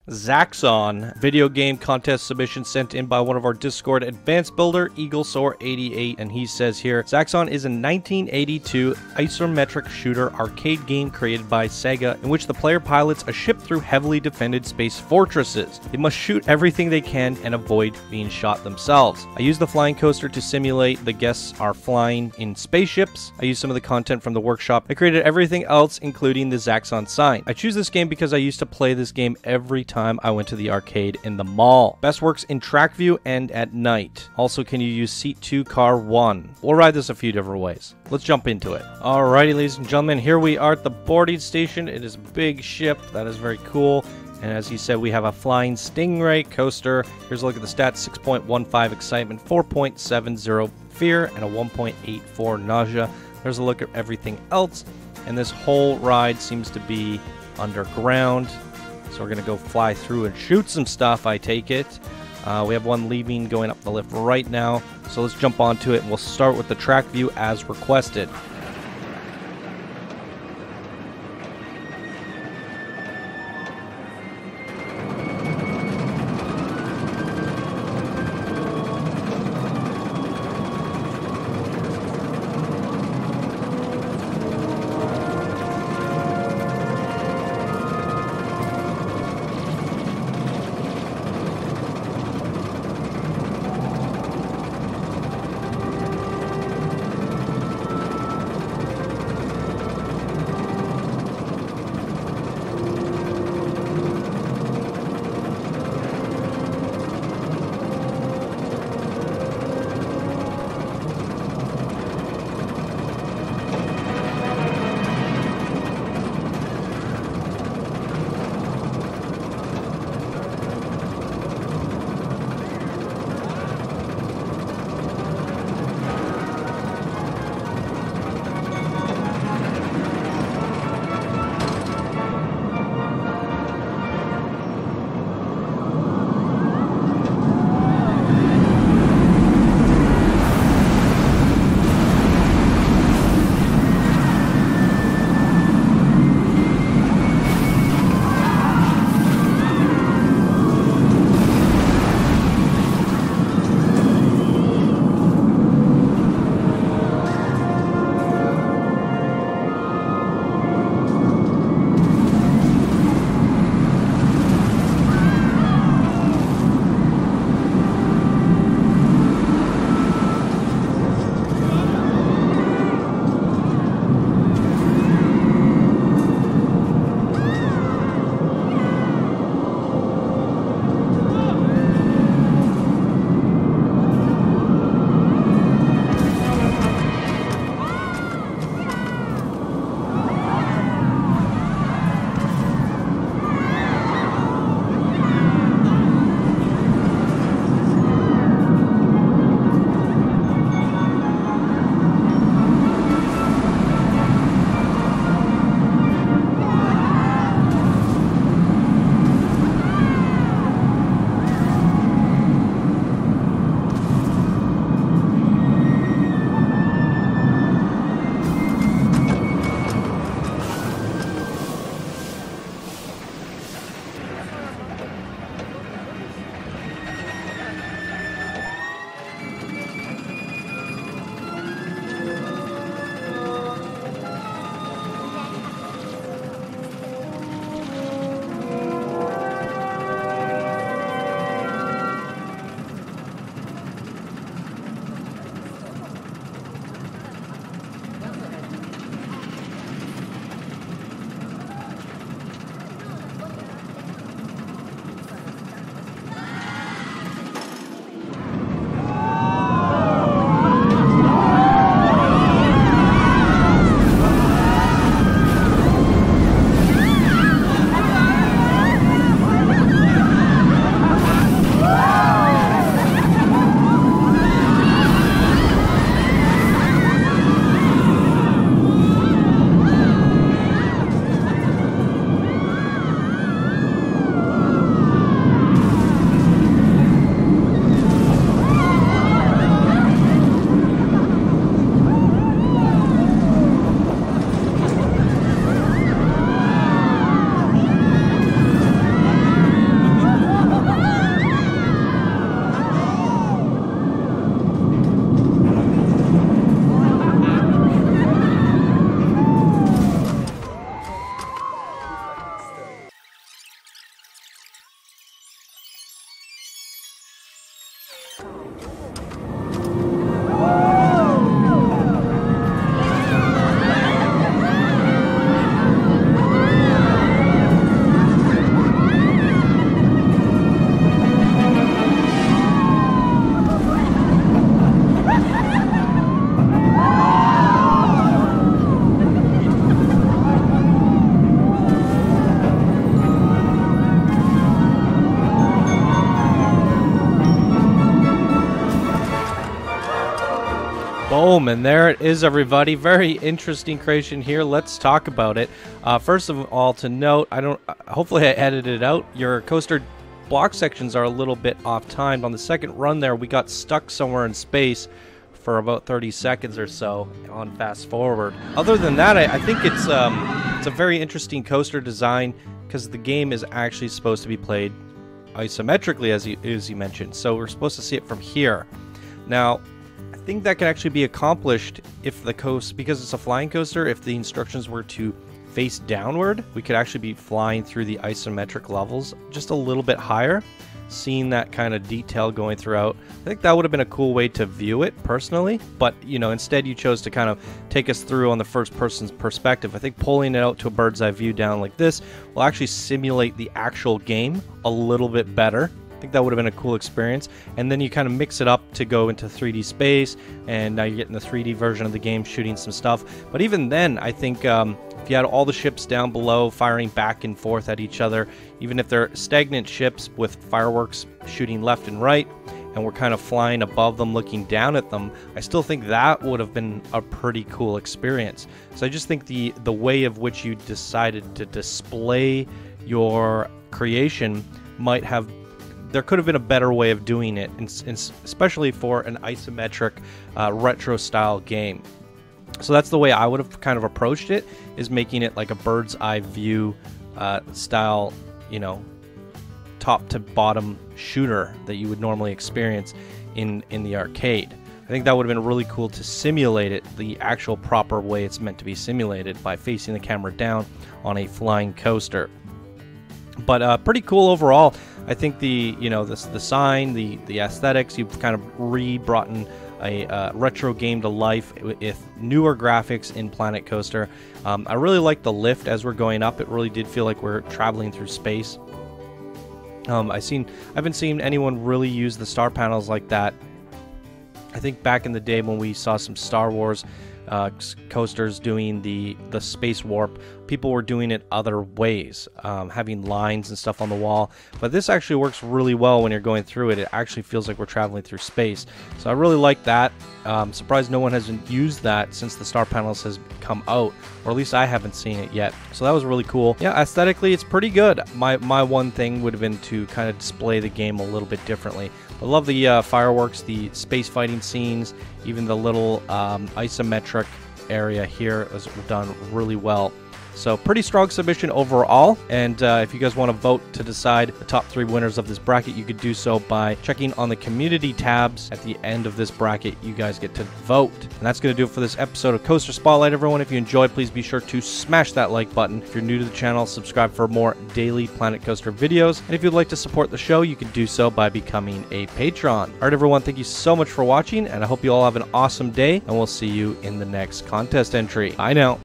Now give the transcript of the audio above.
ZAXXON video game contest submission sent in by one of our Discord advanced builder, EagleSoar88, and he says here, ZAXXON is a 1982 isometric shooter arcade game created by Sega in which the player pilots a ship through heavily defended space fortresses. They must shoot everything they can and avoid being shot themselves. I use the flying coaster to simulate the guests are flying in spaceships. I used some of the content from the workshop. I created everything else, including the ZAXXON sign. I choose this game because I used to play this game every time I went to the arcade in the mall. Best works in track view and at night. Also, can you use seat 2, car 1? We'll ride this a few different ways. Let's jump into it. Alrighty, ladies and gentlemen, here we are at the boarding station. It is a big ship. That is very cool. And as he said, we have a flying Stingray coaster. Here's a look at the stats. 6.15 excitement, 4.70 fear, and a 1.84 nausea. There's a look at everything else. And this whole ride seems to be underground. So we're going to go fly through and shoot some stuff, I take it. We have one leaving going up the lift right now. So let's jump onto it, and we'll start with the track view as requested. Boom, and there it is, everybody. Very interesting creation here. Let's talk about it. First of all, to note, hopefully I edited it out. Your coaster block sections are a little bit off-timed. On the second run there, we got stuck somewhere in space for about 30 seconds or so on fast forward. Other than that, I think it's a very interesting coaster design because the game is actually supposed to be played isometrically, as you mentioned. So we're supposed to see it from here. Now, I think that can actually be accomplished if the coast, because it's a flying coaster, if the instructions were to face downward, we could actually be flying through the isometric levels just a little bit higher, seeing that kind of detail going throughout. I think that would have been a cool way to view it personally, but you know, instead you chose to kind of take us through on the first person's perspective. I think pulling it out to a bird's eye view down like this will actually simulate the actual game a little bit better. I think that would have been a cool experience. And then you kind of mix it up to go into 3D space, and now you're getting the 3D version of the game shooting some stuff. But even then, I think if you had all the ships down below firing back and forth at each other, even if they're stagnant ships with fireworks shooting left and right, and we're kind of flying above them looking down at them, I still think that would have been a pretty cool experience. So I just think the way of which you decided to display your creation might have, there could have been a better way of doing it, especially for an isometric retro style game. So that's the way I would have kind of approached it, is making it like a bird's eye view style, you know, top to bottom shooter that you would normally experience in the arcade. I think that would have been really cool to simulate it the actual proper way it's meant to be simulated, by facing the camera down on a flying coaster. But pretty cool overall. I think the sign, the aesthetics, you've kind of brought in a retro game to life with newer graphics in Planet Coaster. I really like the lift as we're going up. It really did feel like we're traveling through space. I haven't seen anyone really use the star panels like that. I think back in the day when we saw some Star Wars coasters doing the space warp, people were doing it other ways, having lines and stuff on the wall. But this actually works really well when you're going through it. It actually feels like we're traveling through space. So I really like that. Surprised no one hasn't used that since the star panels has come out, or at least I haven't seen it yet. So that was really cool. Yeah, aesthetically it's pretty good. My one thing would have been to kind of display the game a little bit differently. I love the fireworks, the space fighting scenes, even the little isometric area here is done really well. So pretty strong submission overall, and if you guys want to vote to decide the top 3 winners of this bracket, you could do so by checking on the community tabs at the end of this bracket. You guys get to vote. And that's going to do it for this episode of Coaster Spotlight, everyone. If you enjoyed, please be sure to smash that like button. If you're new to the channel, subscribe for more daily Planet Coaster videos. And if you'd like to support the show, you can do so by becoming a patron. Alright everyone, thank you so much for watching, and I hope you all have an awesome day, and we'll see you in the next contest entry. Bye now.